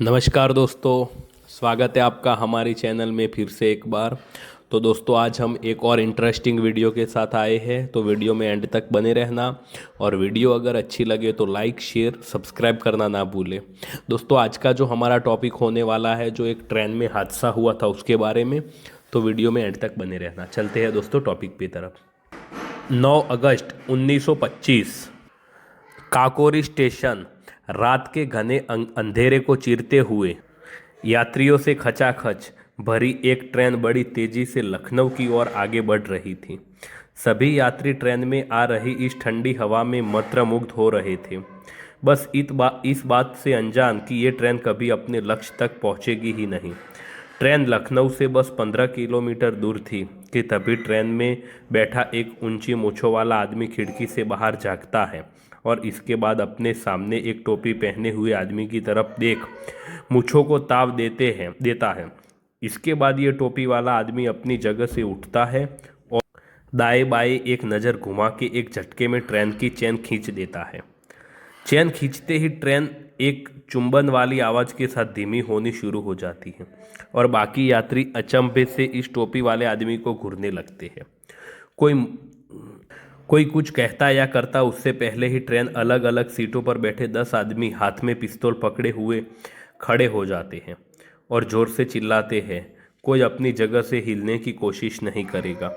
नमस्कार दोस्तों, स्वागत है आपका हमारी चैनल में फिर से एक बार। तो दोस्तों आज हम एक और इंटरेस्टिंग वीडियो के साथ आए हैं, तो वीडियो में एंड तक बने रहना। और वीडियो अगर अच्छी लगे तो लाइक शेयर सब्सक्राइब करना ना भूलें। दोस्तों आज का जो हमारा टॉपिक होने वाला है, जो एक ट्रेन में हादसा हुआ था उसके बारे में, तो वीडियो में एंड तक बने रहना। चलते हैं दोस्तों टॉपिक की तरफ। 9 अगस्त 1925 काकोरी स्टेशन। रात के घने अंधेरे को चीरते हुए यात्रियों से खचाखच भरी एक ट्रेन बड़ी तेजी से लखनऊ की ओर आगे बढ़ रही थी। सभी यात्री ट्रेन में आ रही इस ठंडी हवा में मंत्रमुग्ध हो रहे थे, बस इस बात से अनजान कि ये ट्रेन कभी अपने लक्ष्य तक पहुंचेगी ही नहीं। ट्रेन लखनऊ से बस 15 किलोमीटर दूर थी कि तभी ट्रेन में बैठा एक ऊंची मूंछों वाला आदमी खिड़की से बाहर झांकता है और इसके बाद अपने सामने एक टोपी पहने हुए आदमी की तरफ देख मूंछों को ताव देता है। इसके बाद ये टोपी वाला आदमी अपनी जगह से उठता है और दाएं बाएं एक नज़र घुमा के एक झटके में ट्रेन की चेन खींच देता है। चेन खींचते ही ट्रेन एक चुंबन वाली आवाज़ के साथ धीमी होनी शुरू हो जाती है और बाकी यात्री अचंभे से इस टोपी वाले आदमी को घूरने लगते हैं। कोई कोई कुछ कहता या करता उससे पहले ही ट्रेन अलग अलग सीटों पर बैठे 10 आदमी हाथ में पिस्तौल पकड़े हुए खड़े हो जाते हैं और जोर से चिल्लाते हैं। कोई अपनी जगह से हिलने की कोशिश नहीं करेगा।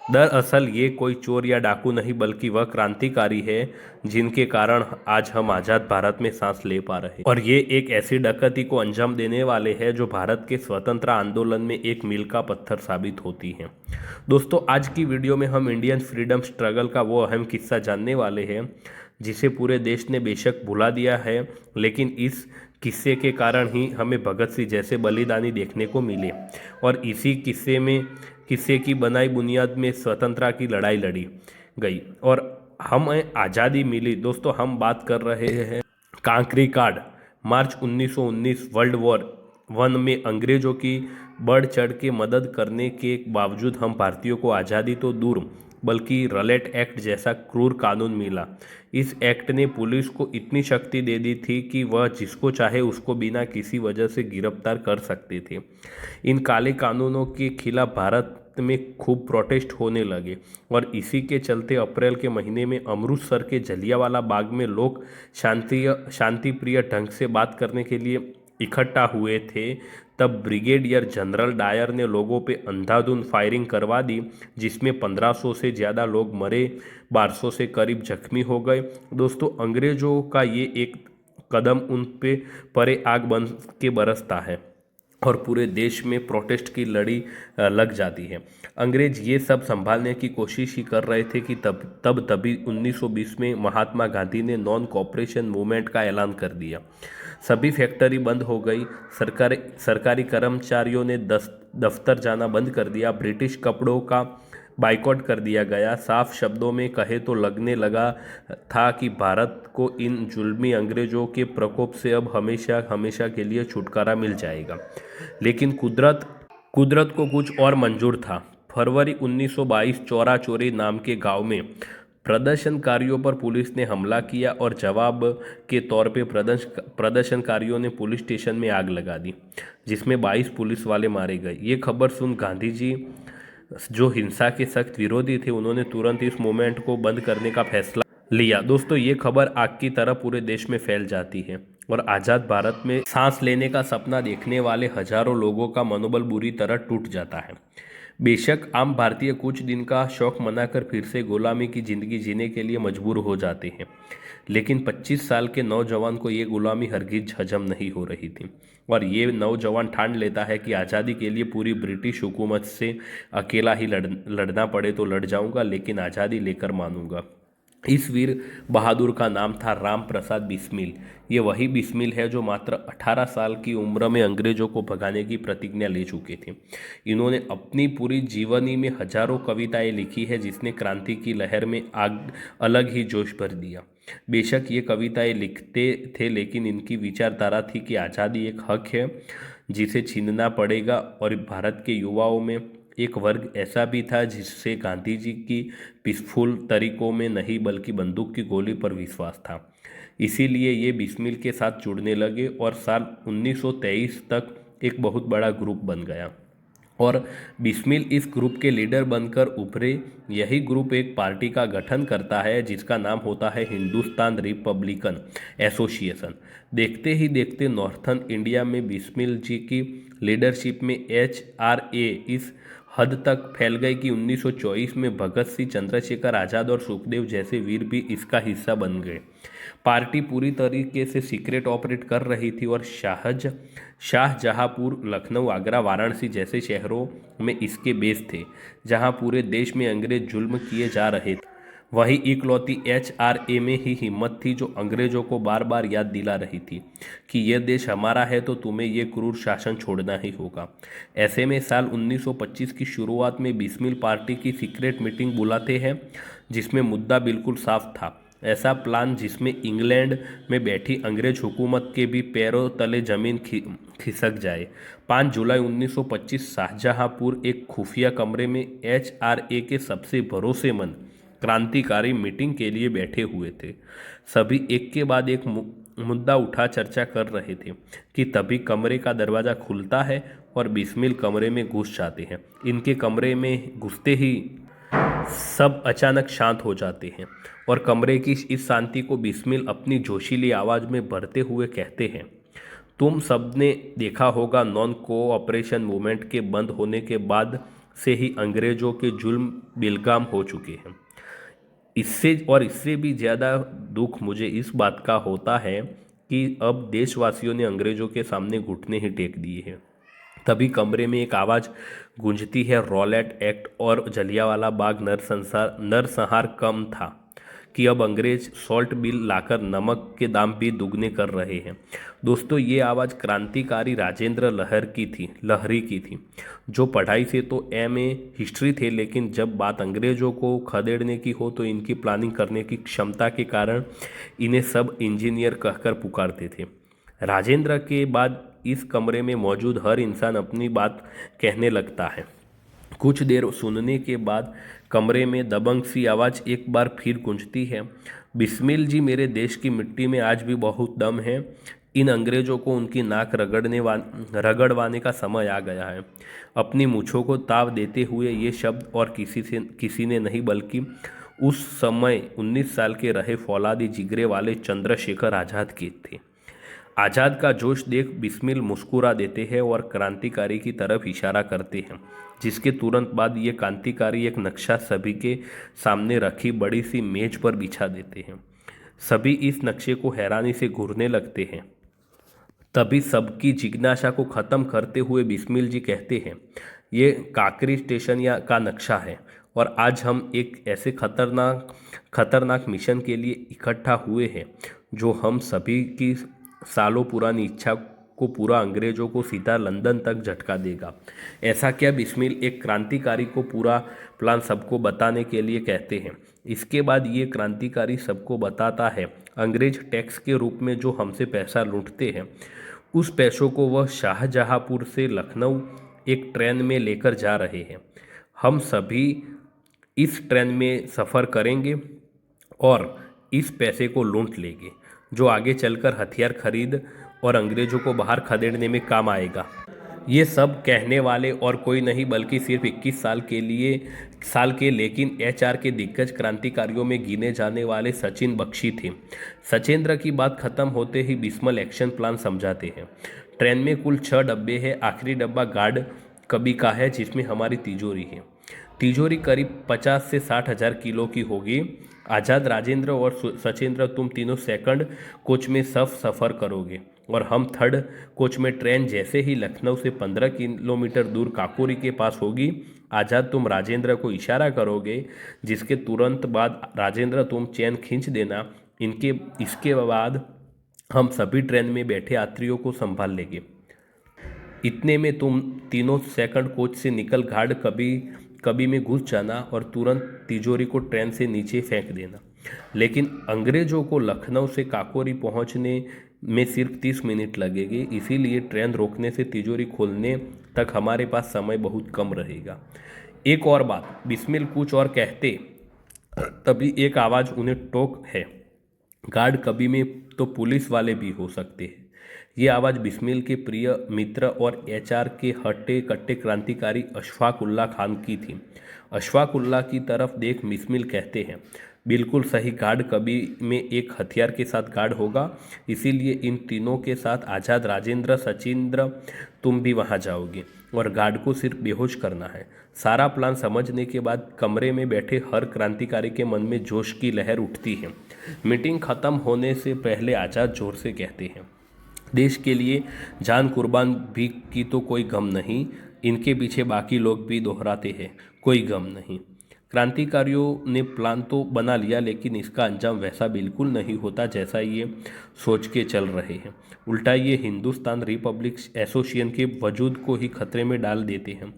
दरअसल ये कोई चोर या डाकू नहीं, बल्कि वह क्रांतिकारी है जिनके कारण आज हम आज़ाद भारत में सांस ले पा रहे हैं। और ये एक ऐसी डकैती को अंजाम देने वाले हैं जो भारत के स्वतंत्र आंदोलन में एक मील का पत्थर साबित होती है। दोस्तों आज की वीडियो में हम इंडियन फ्रीडम स्ट्रगल का वो अहम किस्सा जानने वाले हैं जिसे पूरे देश ने बेशक भुला दिया है, लेकिन इस किस्से के कारण ही हमें भगत सिंह जैसे बलिदानी देखने को मिले और इसी किस्से की बनाई बुनियाद में स्वतंत्रता की लड़ाई लड़ी गई और हमें आज़ादी मिली। दोस्तों हम बात कर रहे हैं कांकरी कांड। मार्च 1919 वर्ल्ड वॉर वन में अंग्रेजों की बढ़ चढ़ के मदद करने के बावजूद हम भारतीयों को आज़ादी तो दूर बल्कि रलेट एक्ट जैसा क्रूर कानून मिला। इस एक्ट ने पुलिस को इतनी शक्ति दे दी थी कि वह जिसको चाहे उसको बिना किसी वजह से गिरफ्तार कर सकते थे। इन काले कानूनों के खिलाफ भारत में खूब प्रोटेस्ट होने लगे और इसी के चलते अप्रैल के महीने में अमृतसर के जलियांवाला बाग में लोग शांतिप्रिय ढंग से बात करने के लिए इकट्ठा हुए थे। तब ब्रिगेडियर जनरल डायर ने लोगों पे अंधाधुंध फायरिंग करवा दी, जिसमें 1500 से ज़्यादा लोग मरे, 1200 से करीब जख्मी हो गए। दोस्तों अंग्रेज़ों का ये एक कदम उन पे परे आग बन के बरसता है और पूरे देश में प्रोटेस्ट की लड़ी लग जाती है। अंग्रेज ये सब संभालने की कोशिश ही कर रहे थे कि तभी 1920 में महात्मा गांधी ने नॉन कॉपरेशन मूवमेंट का ऐलान कर दिया। सभी फैक्ट्री बंद हो गई, सरकारी कर्मचारियों ने दफ्तर जाना बंद कर दिया, ब्रिटिश कपड़ों का बाइकआउट कर दिया गया। साफ शब्दों में कहे तो लगने लगा था कि भारत को इन जुल्मी अंग्रेजों के प्रकोप से अब हमेशा हमेशा के लिए छुटकारा मिल जाएगा। लेकिन कुदरत को कुछ और मंजूर था। फरवरी 1922 चौरा चोरी नाम के गांव में प्रदर्शनकारियों पर पुलिस ने हमला किया और जवाब के तौर पे प्रदर्शनकारियों ने पुलिस स्टेशन में आग लगा दी, जिसमें 22 पुलिस वाले मारे गए। ये खबर सुन गांधी जी जो हिंसा के सख्त विरोधी थे, उन्होंने तुरंत इस मूवमेंट को बंद करने का फैसला लिया। दोस्तों ये खबर आग की तरह पूरे देश में फैल जाती है और आज़ाद भारत में सांस लेने का सपना देखने वाले हजारों लोगों का मनोबल बुरी तरह टूट जाता है। बेशक आम भारतीय कुछ दिन का शौक मनाकर फिर से गुलामी की जिंदगी जीने के लिए मजबूर हो जाते हैं, लेकिन 25 साल के नौजवान को ये गुलामी हरगिज हजम नहीं हो रही थी और ये नौजवान ठान लेता है कि आज़ादी के लिए पूरी ब्रिटिश हुकूमत से अकेला ही लड़ना पड़े तो लड़ जाऊंगा, लेकिन आज़ादी लेकर मानूंगा। इस वीर बहादुर का नाम था राम प्रसाद बिस्मिल। ये वही बिस्मिल है जो मात्र 18 साल की उम्र में अंग्रेजों को भगाने की प्रतिज्ञा ले चुके थे। इन्होंने अपनी पूरी जीवनी में हजारों कविताएं लिखी है, जिसने क्रांति की लहर में अलग ही जोश भर दिया। बेशक ये कविताएं लिखते थे, लेकिन इनकी विचारधारा थी कि आज़ादी एक हक है जिसे छीनना पड़ेगा और भारत के युवाओं में एक वर्ग ऐसा भी था जिससे गांधी जी की पीसफुल तरीकों में नहीं बल्कि बंदूक की गोली पर विश्वास था। इसीलिए ये बिस्मिल के साथ जुड़ने लगे और साल 1923 तक एक बहुत बड़ा ग्रुप बन गया और बिस्मिल इस ग्रुप के लीडर बनकर उभरे। यही ग्रुप एक पार्टी का गठन करता है जिसका नाम होता है हिंदुस्तान रिपब्लिकन एसोसिएशन। देखते ही देखते नॉर्थर्न इंडिया में बिस्मिल जी की लीडरशिप में HRA इस हद तक फैल गई कि 1924 में भगत सिंह, चंद्रशेखर आज़ाद और सुखदेव जैसे वीर भी इसका हिस्सा बन गए। पार्टी पूरी तरीके से सीक्रेट ऑपरेट कर रही थी और शाहजहांपुर, लखनऊ, आगरा, वाराणसी जैसे शहरों में इसके बेस थे जहां पूरे देश में अंग्रेज जुल्म किए जा रहे थे। वही इकलौती HRA में ही हिम्मत थी जो अंग्रेजों को बार बार याद दिला रही थी कि यह देश हमारा है तो तुम्हें ये क्रूर शासन छोड़ना ही होगा। ऐसे में साल 1925 की शुरुआत में बिस्मिल पार्टी की सीक्रेट मीटिंग बुलाते हैं जिसमें मुद्दा बिल्कुल साफ था। ऐसा प्लान जिसमें इंग्लैंड में बैठी अंग्रेज हुकूमत के भी पैरों तले जमीन खिसक जाए। 5 जुलाई 1925 शाहजहांपुर एक खुफिया कमरे में HRA के सबसे भरोसेमंद क्रांतिकारी मीटिंग के लिए बैठे हुए थे। सभी एक के बाद एक मुद्दा उठा चर्चा कर रहे थे कि तभी कमरे का दरवाज़ा खुलता है और बिस्मिल कमरे में घुस जाते हैं। इनके कमरे में घुसते ही सब अचानक शांत हो जाते हैं और कमरे की इस शांति को बिस्मिल अपनी जोशीली आवाज़ में भरते हुए कहते हैं, तुम सबने देखा होगा नॉन कोऑपरेशन मूवमेंट के बंद होने के बाद से ही अंग्रेजों के जुल्म बेलगाम हो चुके हैं। इससे भी ज़्यादा दुख मुझे इस बात का होता है कि अब देशवासियों ने अंग्रेजों के सामने घुटने ही टेक दिए हैं। तभी कमरे में एक आवाज़ गूंजती है, रॉलेट एक्ट और जलियांवाला बाग नरसंहार कम था कि अब अंग्रेज सॉल्ट बिल लाकर नमक के दाम भी दुगने कर रहे हैं। दोस्तों, ये आवाज़ क्रांतिकारी राजेंद्र लहरी की थी जो पढ़ाई से तो MA हिस्ट्री थे, लेकिन जब बात अंग्रेजों को खदेड़ने की हो तो इनकी प्लानिंग करने की क्षमता के कारण इन्हें सब इंजीनियर कहकर पुकारते थे। राजेंद्र के बाद इस कमरे में मौजूद हर इंसान अपनी बात कहने लगता है। कुछ देर सुनने के बाद कमरे में दबंग सी आवाज़ एक बार फिर गूंजती है, बिस्मिल जी, मेरे देश की मिट्टी में आज भी बहुत दम है। इन अंग्रेजों को उनकी नाक रगड़वाने का समय आ गया है। अपनी मूँछों को ताव देते हुए ये शब्द और किसी ने नहीं बल्कि उस समय 19 साल के रहे फौलादी जिगरे वाले चंद्रशेखर आज़ाद के थे। आज़ाद का जोश देख बिस्मिल मुस्कुरा देते हैं और क्रांतिकारी की तरफ इशारा करते हैं, जिसके तुरंत बाद ये क्रांतिकारी एक नक्शा सभी के सामने रखी बड़ी सी मेज पर बिछा देते हैं। सभी इस नक्शे को हैरानी से घूरने लगते हैं। तभी सबकी जिज्ञासा को ख़त्म करते हुए बिस्मिल जी कहते हैं, ये काकरी स्टेशन का नक्शा है और आज हम एक ऐसे खतरनाक मिशन के लिए इकट्ठा हुए हैं जो हम सभी की सालों पुरानी इच्छा को पूरा अंग्रेजों को सीधा लंदन तक झटका देगा। ऐसा क्या बिस्मिल एक क्रांतिकारी को पूरा प्लान सबको बताने के लिए कहते हैं। इसके बाद ये क्रांतिकारी सबको बताता है, अंग्रेज टैक्स के रूप में जो हमसे पैसा लूटते हैं उस पैसों को वह शाहजहांपुर से लखनऊ एक ट्रेन में लेकर जा रहे हैं। हम सभी इस ट्रेन में सफ़र करेंगे और इस पैसे को लूट लेंगे जो आगे चलकर हथियार खरीद और अंग्रेजों को बाहर खदेड़ने में काम आएगा। ये सब कहने वाले और कोई नहीं बल्कि सिर्फ 21 साल के लेकिन HR के दिग्गज क्रांतिकारियों में गिने जाने वाले सचिन बख्शी थे। सचेंद्र की बात खत्म होते ही बिस्मिल एक्शन प्लान समझाते हैं। ट्रेन में कुल 6 डब्बे हैं। आखिरी डब्बा गार्ड कभी का है जिसमें हमारी तिजोरी है। तिजोरी करीब 50 से 60 हज़ार किलो की होगी। आज़ाद, राजेंद्र और सचेंद्र, तुम तीनों सेकंड कोच में सफ़र करोगे और हम थर्ड कोच में। ट्रेन जैसे ही लखनऊ से 15 किलोमीटर दूर काकोरी के पास होगी, आज़ाद तुम राजेंद्र को इशारा करोगे, जिसके तुरंत बाद राजेंद्र तुम चैन खींच देना। इसके बाद हम सभी ट्रेन में बैठे यात्रियों को संभाल लेंगे। इतने में तुम तीनों सेकंड कोच से निकल गार्ड कभी में घुस जाना और तुरंत तिजोरी को ट्रेन से नीचे फेंक देना। लेकिन अंग्रेजों को लखनऊ से काकोरी पहुंचने में सिर्फ 30 मिनट लगेगी, इसीलिए ट्रेन रोकने से तिजोरी खोलने तक हमारे पास समय बहुत कम रहेगा। एक और बात, बिस्मिल कुछ और कहते तभी एक आवाज़ उन्हें टोक है। गार्ड कभी में तो पुलिस वाले भी हो सकते हैं। ये आवाज़ बिस्मिल के प्रिय मित्र और एचआर के हट्टे कट्टे क्रांतिकारी अशफाक उल्ला खान की थी। अशफाक उल्ला की तरफ देख बिस्मिल कहते हैं, बिल्कुल सही, गार्ड कभी में एक हथियार के साथ गार्ड होगा, इसीलिए इन तीनों के साथ आज़ाद, राजेंद्र, सचिंद्र, तुम भी वहाँ जाओगे और गार्ड को सिर्फ बेहोश करना है। सारा प्लान समझने के बाद कमरे में बैठे हर क्रांतिकारी के मन में जोश की लहर उठती है। मीटिंग खत्म होने से पहले आज़ाद जोर से कहते हैं, देश के लिए जान कुर्बान भी की तो कोई गम नहीं, इनके पीछे बाकी लोग भी दोहराते हैं, कोई गम नहीं। क्रांतिकारियों ने प्लान तो बना लिया, लेकिन इसका अंजाम वैसा बिल्कुल नहीं होता जैसा ये सोच के चल रहे हैं। उल्टा ये हिंदुस्तान रिपब्लिक एसोसिएशन के वजूद को ही खतरे में डाल देते हैं।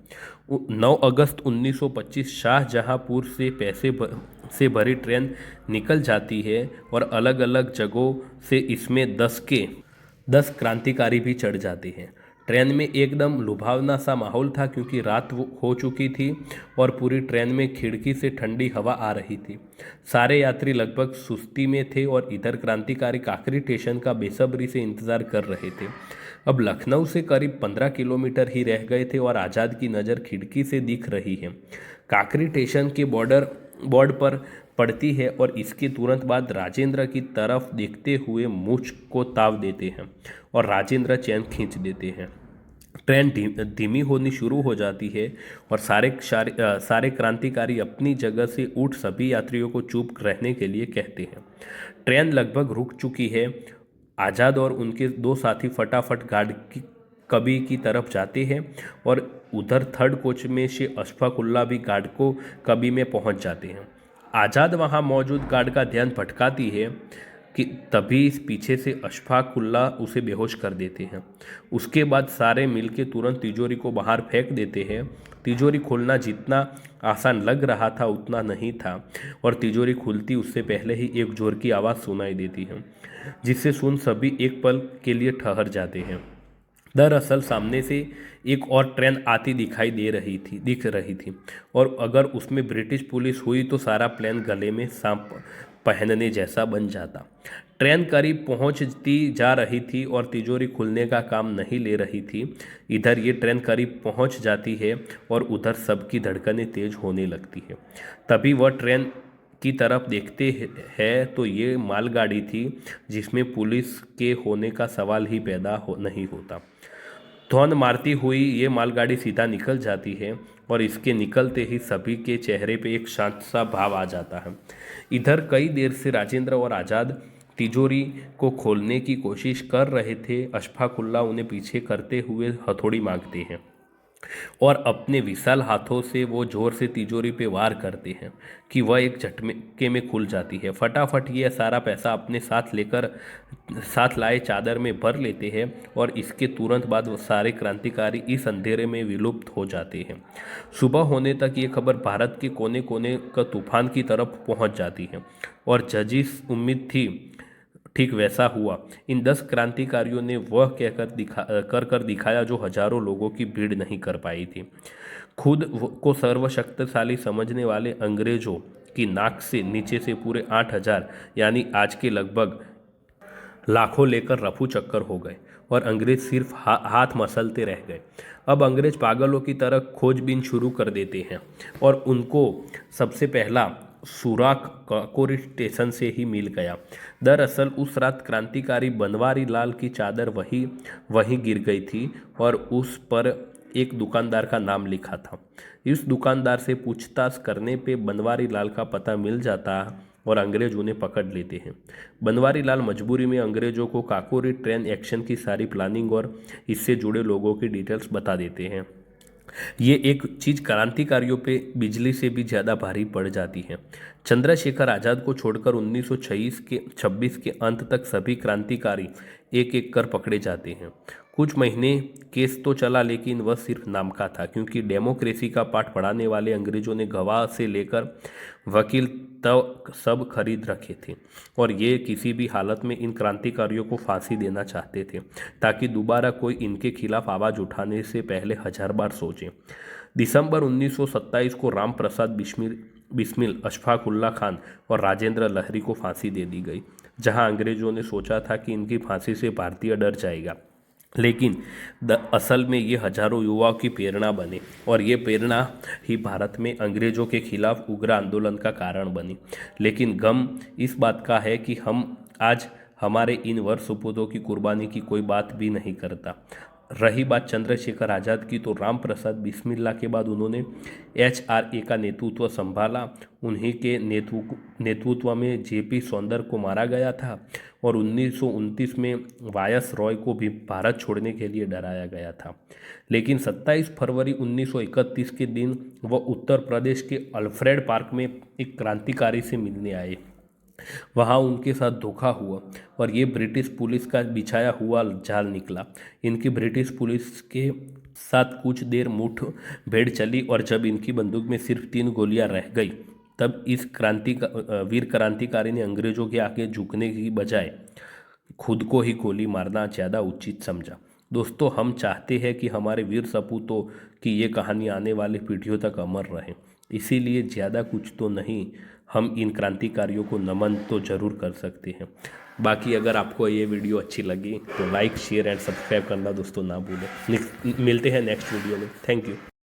9 अगस्त 1925 शाहजहांपुर से से भरी ट्रेन निकल जाती है और अलग अलग जगहों से इसमें 10 क्रांतिकारी भी चढ़ जाते हैं। ट्रेन में एकदम लुभावना सा माहौल था, क्योंकि रात हो चुकी थी और पूरी ट्रेन में खिड़की से ठंडी हवा आ रही थी। सारे यात्री लगभग सुस्ती में थे और इधर क्रांतिकारी काकरी स्टेशन का बेसब्री से इंतजार कर रहे थे। अब लखनऊ से करीब 15 किलोमीटर ही रह गए थे और आज़ाद की नज़र खिड़की से दिख रही है। काकरी स्टेशन के बोर्ड पर पड़ती है और इसके तुरंत बाद राजेंद्र की तरफ देखते हुए मूंछ को ताव देते हैं और राजेंद्र चैन खींच देते हैं। ट्रेन धीमी होनी शुरू हो जाती है और सारे क्रांतिकारी अपनी जगह से उठ सभी यात्रियों को चुप रहने के लिए कहते हैं। ट्रेन लगभग रुक चुकी है। आज़ाद और उनके 2 साथी फटाफट गार्ड की कबी की तरफ जाते हैं और उधर थर्ड कोच में से अशफाक उल्ला भी गार्ड को कबी में पहुंच जाते हैं। आज़ाद वहां मौजूद गार्ड का ध्यान भटकाती है कि तभी पीछे से अशफाक उल्ला उसे बेहोश कर देते हैं। उसके बाद सारे मिलके तुरंत तिजोरी को बाहर फेंक देते हैं। तिजोरी खोलना जितना आसान लग रहा था उतना नहीं था और तिजोरी खुलती उससे पहले ही एक जोर की आवाज़ सुनाई देती है, जिससे सुन सभी एक पल के लिए ठहर जाते हैं। दरअसल सामने से एक और ट्रेन आती दिख रही थी और अगर उसमें ब्रिटिश पुलिस हुई तो सारा प्लान गले में सांप पहनने जैसा बन जाता। ट्रेन करीब पहुंचती जा रही थी और तिजोरी खुलने का काम नहीं ले रही थी। इधर ये ट्रेन करीब पहुंच जाती है और उधर सबकी धड़कनें तेज होने लगती है। तभी वह ट्रेन की तरफ देखते हैं तो ये मालगाड़ी थी, जिसमें पुलिस के होने का सवाल ही नहीं होता। धौन मारती हुई ये मालगाड़ी सीधा निकल जाती है और इसके निकलते ही सभी के चेहरे पे एक शांत सा भाव आ जाता है। इधर कई देर से राजेंद्र और आज़ाद तिजोरी को खोलने की कोशिश कर रहे थे। अशफाक उल्ला उन्हें पीछे करते हुए हथौड़ी मांगते हैं और अपने विशाल हाथों से वो जोर से तिजोरी पे वार करते हैं कि वह एक झटके में खुल जाती है। फटाफट ये सारा पैसा अपने साथ लाए चादर में भर लेते हैं और इसके तुरंत बाद वो सारे क्रांतिकारी इस अंधेरे में विलुप्त हो जाते हैं। सुबह होने तक ये खबर भारत के कोने कोने का तूफान की तरफ पहुंच जाती है और जिस उम्मीद थी ठीक वैसा हुआ। इन 10 क्रांतिकारियों ने वह कर दिखाया जो हजारों लोगों की भीड़ नहीं कर पाई थी। खुद को सर्वशक्तिशाली समझने वाले अंग्रेजों की नाक से नीचे से पूरे 8000 यानी आज के लगभग लाखों लेकर रफू चक्कर हो गए और अंग्रेज सिर्फ हाथ मसलते रह गए। अब अंग्रेज पागलों की तरह खोजबीन शुरू कर देते हैं और उनको सबसे पहला सुराख काकोरी स्टेशन से ही मिल गया। दरअसल उस रात क्रांतिकारी बनवारी लाल की चादर वहीं गिर गई थी और उस पर एक दुकानदार का नाम लिखा था। इस दुकानदार से पूछताछ करने पे बनवारी लाल का पता मिल जाता और अंग्रेज उन्हें पकड़ लेते हैं। बनवारी लाल मजबूरी में अंग्रेजों को काकोरी ट्रेन एक्शन की सारी प्लानिंग और इससे जुड़े लोगों की डिटेल्स बता देते हैं। ये एक चीज़ क्रांतिकारियों पे बिजली से भी ज़्यादा भारी पड़ जाती है। चंद्रशेखर आज़ाद को छोड़कर 1926 के अंत तक सभी क्रांतिकारी एक एक कर पकड़े जाते हैं। कुछ महीने केस तो चला, लेकिन वह सिर्फ नाम का था, क्योंकि डेमोक्रेसी का पाठ पढ़ाने वाले अंग्रेजों ने गवाह से लेकर वकील तक सब खरीद रखे थे और ये किसी भी हालत में इन क्रांतिकारियों को फांसी देना चाहते थे, ताकि दोबारा कोई इनके खिलाफ आवाज़ उठाने से पहले 1000 बार सोचे। दिसंबर 1927 को राम प्रसाद बिस्मिल, अशफाक उल्ला खान और राजेंद्र लहरी को फांसी दे दी गई। जहां अंग्रेजों ने सोचा था कि इनकी फांसी से भारतीय डर जाएगा, लेकिन असल में ये हजारों युवाओं की प्रेरणा बने और ये प्रेरणा ही भारत में अंग्रेजों के खिलाफ उग्र आंदोलन का कारण बनी। लेकिन गम इस बात का है कि हम आज हमारे इन वर सपूतों की कुर्बानी की कोई बात भी नहीं करता। रही बात चंद्रशेखर आज़ाद की, तो राम प्रसाद बिस्मिल्ला के बाद उन्होंने HRA का नेतृत्व संभाला। उन्हीं के नेतृत्व में JP सौंदर को मारा गया था और 1929 में वायस रॉय को भी भारत छोड़ने के लिए डराया गया था। लेकिन 27 फरवरी 1931 के दिन वह उत्तर प्रदेश के अल्फ्रेड पार्क में एक क्रांतिकारी से मिलने आए। वहाँ उनके साथ धोखा हुआ और ये ब्रिटिश पुलिस का बिछाया हुआ जाल निकला। इनकी ब्रिटिश पुलिस के साथ कुछ देर मुठभेड़ चली और जब इनकी बंदूक में सिर्फ 3 गोलियां रह गई, तब इस वीर क्रांतिकारी ने अंग्रेजों के आगे झुकने की बजाय खुद को ही गोली मारना ज़्यादा उचित समझा। दोस्तों, हम चाहते हैं कि हमारे वीर सपूतों की ये कहानी आने वाली पीढ़ियों तक अमर रहे। इसीलिए ज़्यादा कुछ तो नहीं, हम इन क्रांतिकारियों को नमन तो ज़रूर कर सकते हैं। बाकी अगर आपको ये वीडियो अच्छी लगी तो लाइक, शेयर एंड सब्सक्राइब करना दोस्तों ना भूलें। मिलते हैं नेक्स्ट वीडियो में। Thank you.